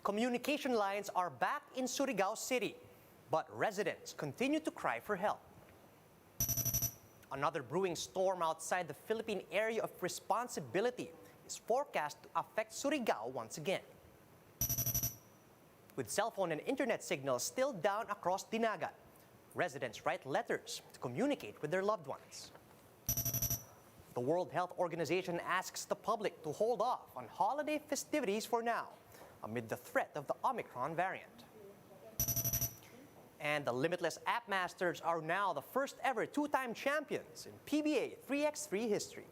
Communication lines are back in Surigao City, but residents continue to cry for help. Another brewing storm outside the Philippine area of responsibility is forecast to affect Surigao once again. With cell phone and internet signals still down across Nagat, residents write letters to communicate with their loved ones. The World Health Organization asks the public to hold off on holiday festivities for now, amid the threat of the Omicron variant. And the Limitless App Masters are now the first ever two-time champions in PBA 3x3 history.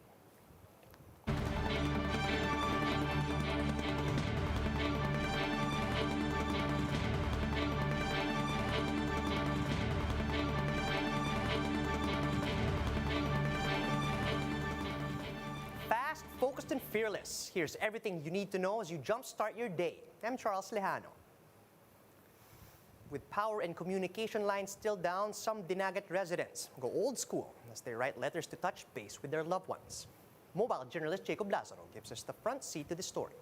Fast, focused, and fearless. Here's everything you need to know as you jumpstart your day. I'm Charles Lejano. With power and communication lines still down, some Dinagat residents go old school as they write letters to touch base with their loved ones. Mobile journalist Jacob Lazaro gives us the front seat to the story.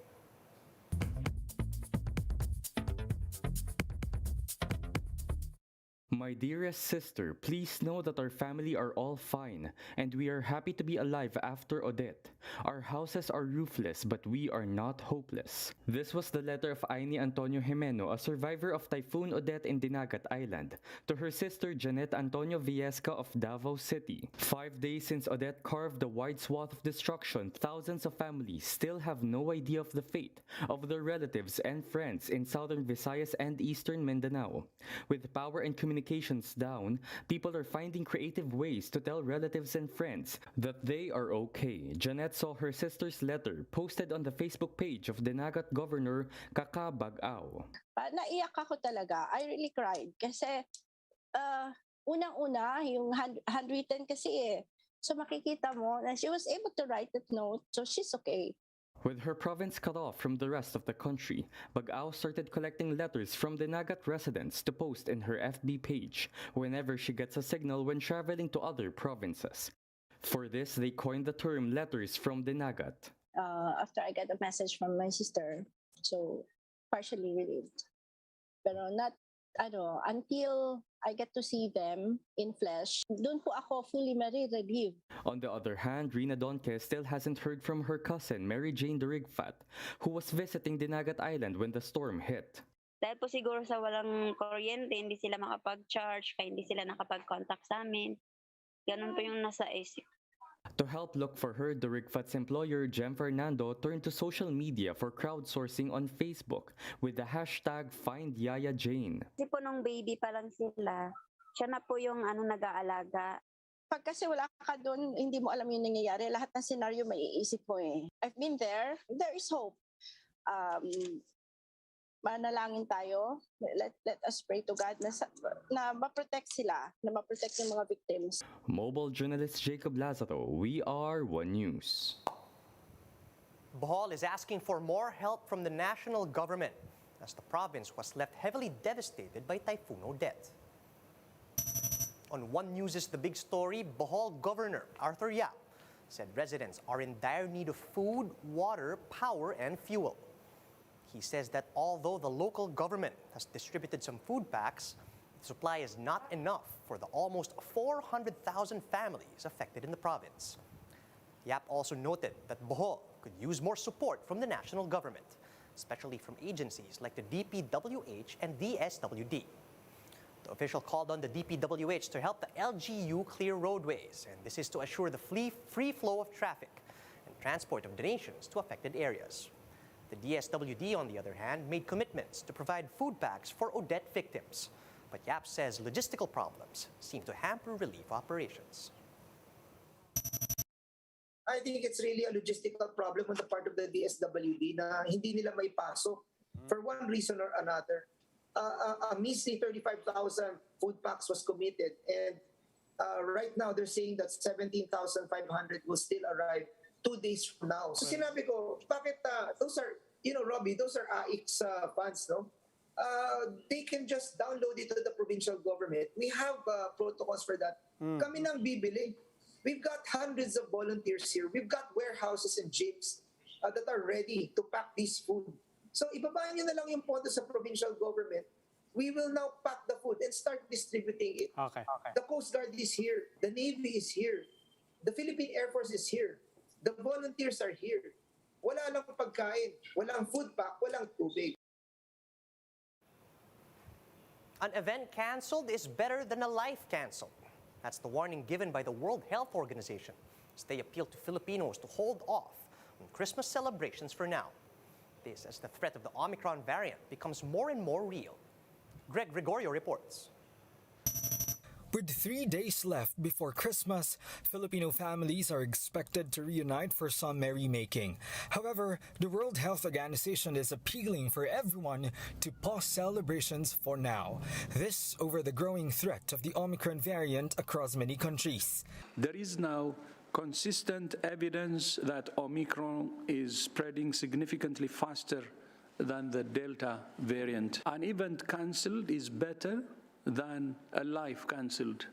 My dearest sister, please know that our family are all fine, and we are happy to be alive after Odette. Our houses are roofless, but we are not hopeless. This was the letter of Aini Antonio Jimeno, a survivor of Typhoon Odette in Dinagat Island, to her sister Janet Antonio Viesca of Davao City. 5 days since Odette carved the wide swath of destruction, thousands of families still have no idea of the fate of their relatives and friends in southern Visayas and eastern Mindanao. With power and communications down, people are finding creative ways to tell relatives and friends that they are okay. Janet saw her sister's letter posted on the Facebook page of Dinagat Governor Kaka Bagao. Naiyak ako talaga. I really cried kasi unang-una yung handwritten kasi eh. So makikita mo na she was able to write that note, so she's okay. With her province cut off from the rest of the country, Bagao started collecting letters from Dinagat residents to post in her FB page whenever she gets a signal when traveling to other provinces. For this, they coined the term letters from Dinagat. After I got a message from my sister, so partially relieved. Pero not, until I get to see them in flesh, doon po ako fully relieved. On the other hand, Rina Donque still hasn't heard from her cousin, Mary Jane Durigfat, who was visiting Dinagat Island when the storm hit. Dahil po siguro sa walang kuryente, hindi sila makapag-charge, kaya hindi sila nakapag-contact sa amin. Ganun po yung nasa isip. To help look for her, Durigfat's employer, Jem Fernando, turned to social media for crowdsourcing on Facebook with the hashtag #FindYayaJane. Kasi po nung baby pa lang sila, siya na po yung nag-aalaga. Pag kasi wala ka doon, hindi mo alam yung nangyayari. Lahat ng senaryo maiisip mo eh. I've been there. There is hope. Manalangin tayo. Let us pray to God na ma-protect sila, na ma-protect yung mga victims. Mobile journalist Jacob Lazaro, we are One News. Bohol is asking for more help from the national government as the province was left heavily devastated by Typhoon Odette. On One News' The Big Story, Bohol Governor Arthur Yap said residents are in dire need of food, water, power, and fuel. He says that although the local government has distributed some food packs, the supply is not enough for the almost 400,000 families affected in the province. Yap also noted that Bohol could use more support from the national government, especially from agencies like the DPWH and DSWD. The official called on the DPWH to help the LGU clear roadways, and this is to assure the free flow of traffic and transport of donations to affected areas. The DSWD, on the other hand, made commitments to provide food packs for Odette victims. But Yap says logistical problems seem to hamper relief operations. I think it's really a logistical problem on the part of the DSWD na hindi nila may pasok for one reason or another. A measly 35,000 food packs was committed, and right now they're saying that 17,500 will still arrive 2 days from now. So sinabi ko, bakit those are, Robbie, those are AIC's funds, no? They can just download it to the provincial government. We have protocols for that. Kami nang bibili. We've got hundreds of volunteers here. We've got warehouses and jeeps that are ready to pack this food. So ibaba nyo na lang yung pondo sa provincial government. We will now pack the food and start distributing it. Okay. The Coast Guard is here. The Navy is here. The Philippine Air Force is here. The volunteers are here. Wala lang pagkain, walang food pack, walang tubig. An event canceled is better than a life canceled. That's the warning given by the World Health Organization as they appeal to Filipinos to hold off on Christmas celebrations for now. This as the threat of the Omicron variant becomes more and more real. Greg Gregorio reports. With 3 days left before Christmas, Filipino families are expected to reunite for some merrymaking. However, the World Health Organization is appealing for everyone to pause celebrations for now. This over the growing threat of the Omicron variant across many countries. There is now consistent evidence that Omicron is spreading significantly faster than the Delta variant. An event cancelled is better than a life cancelled.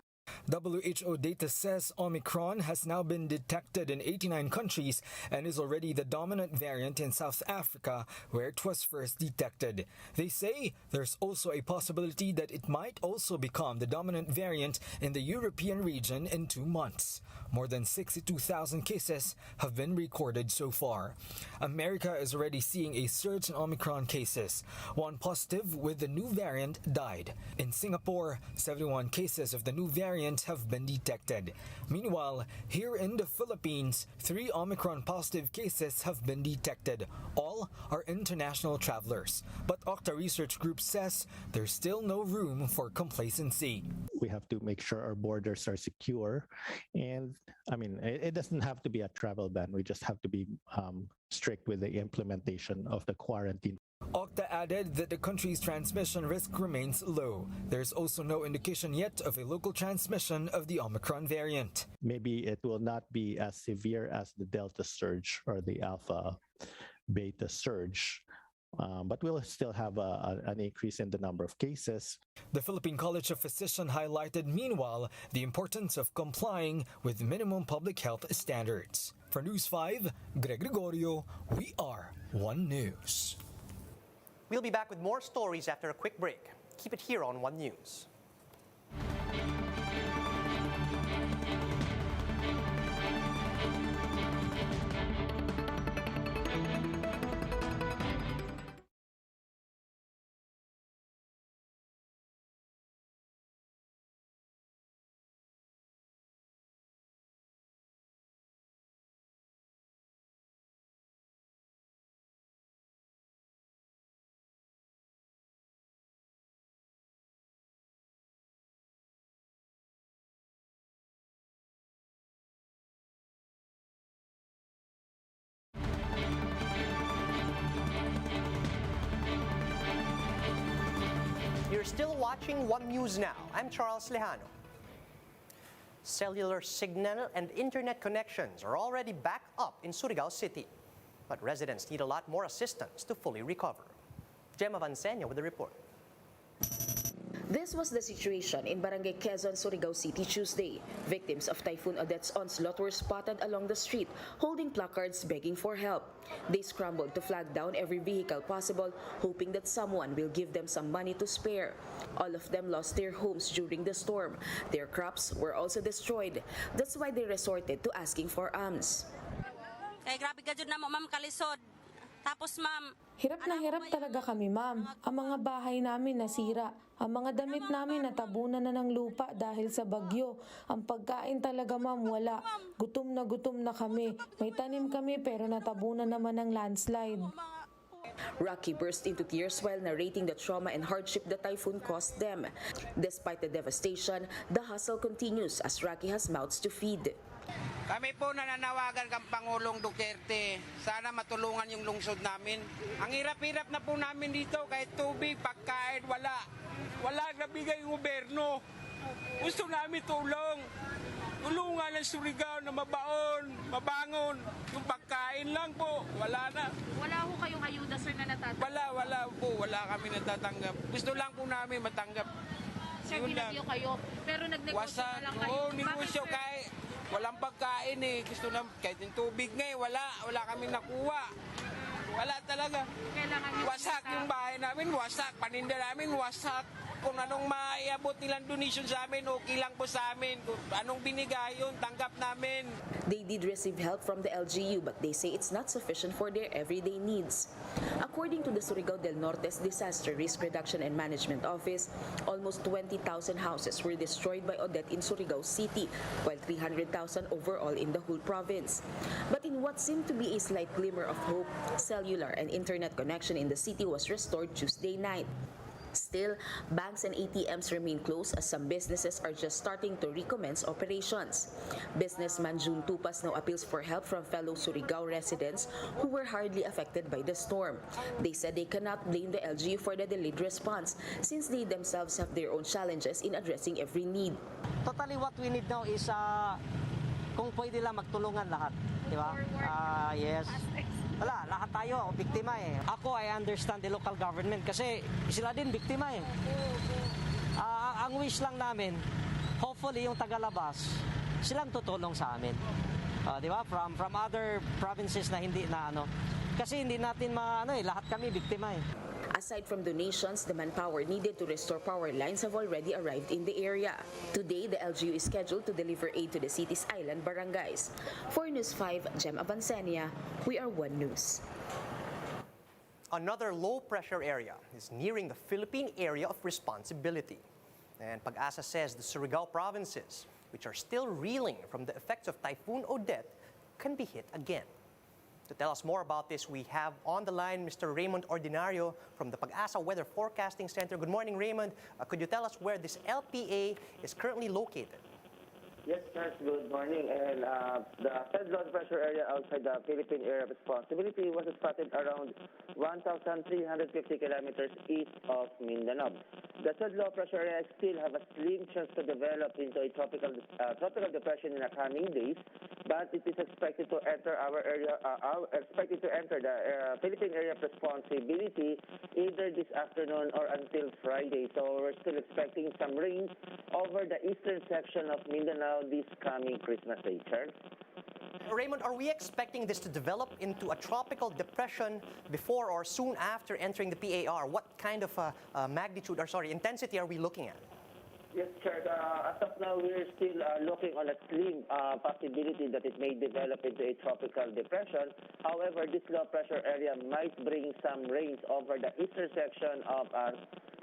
WHO data says Omicron has now been detected in 89 countries and is already the dominant variant in South Africa, where it was first detected. They say there's also a possibility that it might also become the dominant variant in the European region in 2 months. More than 62,000 cases have been recorded so far. America is already seeing a surge in Omicron cases. One positive with the new variant died. In Singapore, 71 cases of the new variant have been detected. Meanwhile, here in the Philippines, 3 Omicron positive cases have been detected. All are international travelers. But Octa Research Group says there's still no room for complacency. We have to make sure our borders are secure. And I mean, it doesn't have to be a travel ban. We just have to be strict with the implementation of the quarantine. Octa added that the country's transmission risk remains low. There's also no indication yet of a local transmission of the Omicron variant. Maybe it will not be as severe as the Delta surge or the Alpha Beta surge. But we'll still have an increase in the number of cases. The Philippine College of Physicians highlighted, meanwhile, the importance of complying with minimum public health standards. For News 5, Greg Gregorio, we are One News. We'll be back with more stories after a quick break. Keep it here on One News. You're still watching One News Now. I'm Charles Lejano. Cellular signal and internet connections are already back up in Surigao City. But residents need a lot more assistance to fully recover. Gemma Vansenia with the report. This was the situation in Barangay Quezon, Surigao City Tuesday. Victims of Typhoon Odette's onslaught were spotted along the street holding placards begging for help. They scrambled to flag down every vehicle possible, hoping that someone will give them some money to spare. All of them lost their homes during the storm. Their crops were also destroyed. That's why they resorted to asking for alms. Kay grabe ka jud namo ma'am kalisod. Tapos ma'am, hirap na hirap talaga kami, ma'am. Ang mga bahay namin nasira. Ang mga damit namin natabunan na ng lupa dahil sa bagyo. Ang pagkain talaga, ma'am, wala. Gutom na kami. May tanim kami pero natabunan naman ng landslide. Rocky burst into tears while narrating the trauma and hardship the typhoon caused them. Despite the devastation, the hustle continues as Rocky has mouths to feed. Kami po nananawagan kang Pangulong Duterte, sana matulungan yung lungsod namin. Ang hirap-hirap na po namin dito, kahit tubig, pagkain, wala. Wala nabigay yung gobyerno. Gusto namin tulong. Tulungan ng Surigao na mabaon, mabangon. Yung pagkain lang po, wala na. Wala ho kayong ayuda, sir, na natatanggap? Wala po. Wala kami natatanggap. Gusto lang po namin matanggap. Sir, binagyo kayo, pero nagnegosyo na lang kayo. Oo, negosyo kahit walang pagkain eh. Gusto na, kahit yung tubig nga eh, wala kami nakuha. Wala talaga. Kailangan nyo Wasak yung bahay namin, wasak. Paninda namin, wasak. Kung anong maiabot nilang donation sa amin, okay lang po sa amin. Kung anong binigay yun, tanggap namin. They did receive help from the LGU, but they say it's not sufficient for their everyday needs. According to the Surigao del Norte's Disaster Risk Reduction and Management Office, almost 20,000 houses were destroyed by Odette in Surigao City, while 300,000 overall in the whole province. But in what seemed to be a slight glimmer of hope, cellular and internet connection in the city was restored Tuesday night. Still, banks and ATMs remain closed as some businesses are just starting to recommence operations. Businessman June Tupas now appeals for help from fellow Surigao residents who were hardly affected by the storm. They said they cannot blame the LGU for the delayed response since they themselves have their own challenges in addressing every need. Totally what we need now is kung pwede lang magtulungan lahat, di ba? Yes. Wala, lahat tayo biktima eh. Ako, I understand the local government kasi sila din biktima eh. Ang wish lang namin, hopefully yung tagalabas, silang tutulong sa amin. Di ba? From other provinces na hindi na ano. Kasi hindi natin lahat kami biktima eh. Aside from donations, the manpower needed to restore power lines have already arrived in the area. Today, the LGU is scheduled to deliver aid to the city's island barangays. For News 5, Jem Avancenia, we are One News. Another low-pressure area is nearing the Philippine area of responsibility. And Pag-asa says the Surigao provinces, which are still reeling from the effects of Typhoon Odette, can be hit again. To tell us more about this, we have on the line Mr. Raymond Ordinario from the Pag-asa Weather Forecasting Center. Good morning, Raymond. Could you tell us where this LPA is currently located? Yes, sir. Good morning. And the third low pressure area outside the Philippine area of responsibility was spotted around 1,350 kilometers east of Mindanao. The third low pressure area still have a slim chance to develop into a tropical depression in the coming days, but it is expected to enter the Philippine area of responsibility either this afternoon or until Friday. So we're still expecting some rain over the eastern section of Mindanao this coming Christmas Day, sir. Raymond, are we expecting this to develop into a tropical depression before or soon after entering the PAR? What kind of intensity are we looking at? Yes, sir. As of now, we're still looking on a slim possibility that it may develop into a tropical depression. However, this low pressure area might bring some rains over the eastern section of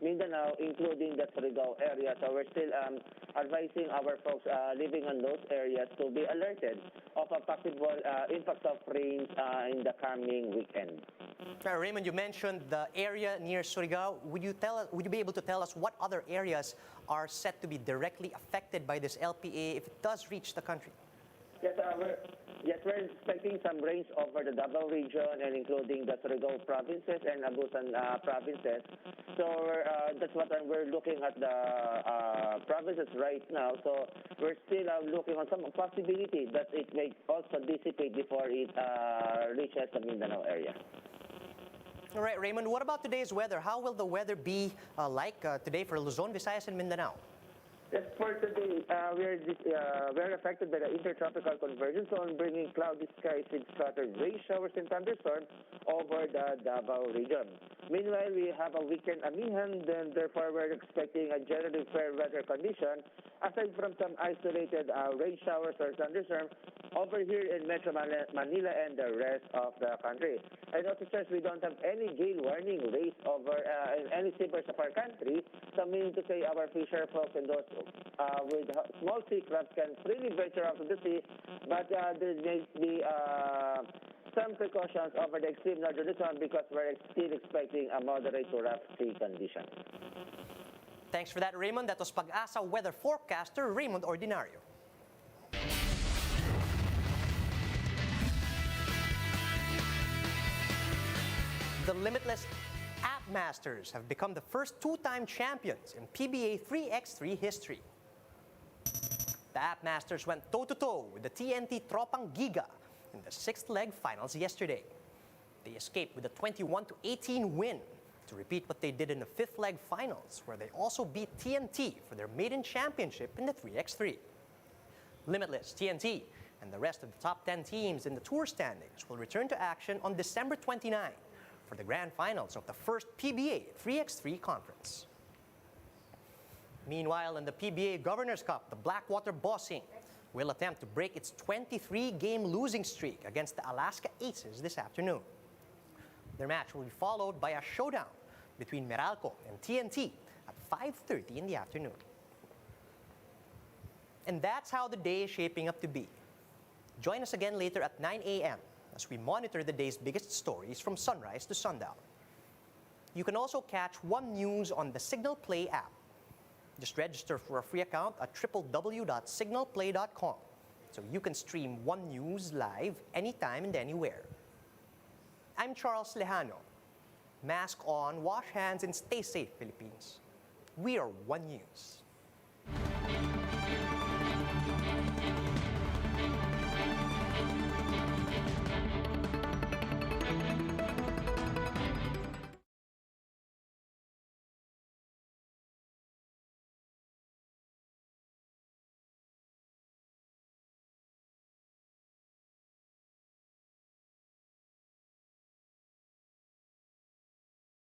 Mindanao, including the Surigao area. So we're still advising our folks living on those areas to be alerted of a possible impact of rains in the coming weekend. Raymond, you mentioned the area near Surigao. Would you be able to tell us what other areas are set to be directly affected by this LPA if it does reach the country? Yes, we're expecting some rains over the Davao region and including the Surigao provinces and Abusan provinces. So that's what we're looking at the provinces right now. So we're still looking on some possibility that it may also dissipate before it reaches the Mindanao area. All right, Raymond, what about today's weather? How will the weather be like today for Luzon, Visayas, and Mindanao? Yes, for today, we're affected by the intertropical convergence zone, bringing cloudy skies with scattered rain showers and thunderstorms over the Davao region. Meanwhile, we have a weekend amihan, then therefore we're expecting a generally fair weather condition, aside from some isolated rain showers or thunderstorms over here in Metro Manila and the rest of the country. And also, since we don't have any gale warning raised over in any rivers of our country, so meaning to say our fisher folks and those with small sea crabs can freely venture out to the sea, but there may be some precautions over the extreme northern Luzon because we're still expecting a moderate to rough sea condition. Thanks for that, Raymond. That was Pag-asa weather forecaster Raymond Ordinario. The Limitless App Masters have become the first two-time champions in PBA 3x3 history. The App Masters went toe-to-toe with the TNT Tropang Giga in the sixth leg finals yesterday. They escaped with a 21-18 win to repeat what they did in the fifth leg finals, where they also beat TNT for their maiden championship in the 3x3. Limitless TNT And the rest of the top 10 teams in the tour standings will return to action on December 29 for the grand finals of the first PBA 3x3 conference. Meanwhile, in the PBA Governors Cup, the Blackwater Bossing will attempt to break its 23-game losing streak against the Alaska Aces this afternoon. Their match will be followed by a showdown between Meralco and TNT at 5:30 in the afternoon. And that's how the day is shaping up to be. Join us again later at 9 a.m. as we monitor the day's biggest stories from sunrise to sundown. You can also catch One News on the Signal Play app. Just register for a free account at www.signalplay.com so you can stream One News live anytime and anywhere. I'm Charles Lejano. Mask on, wash hands, and stay safe, Philippines. We are One News.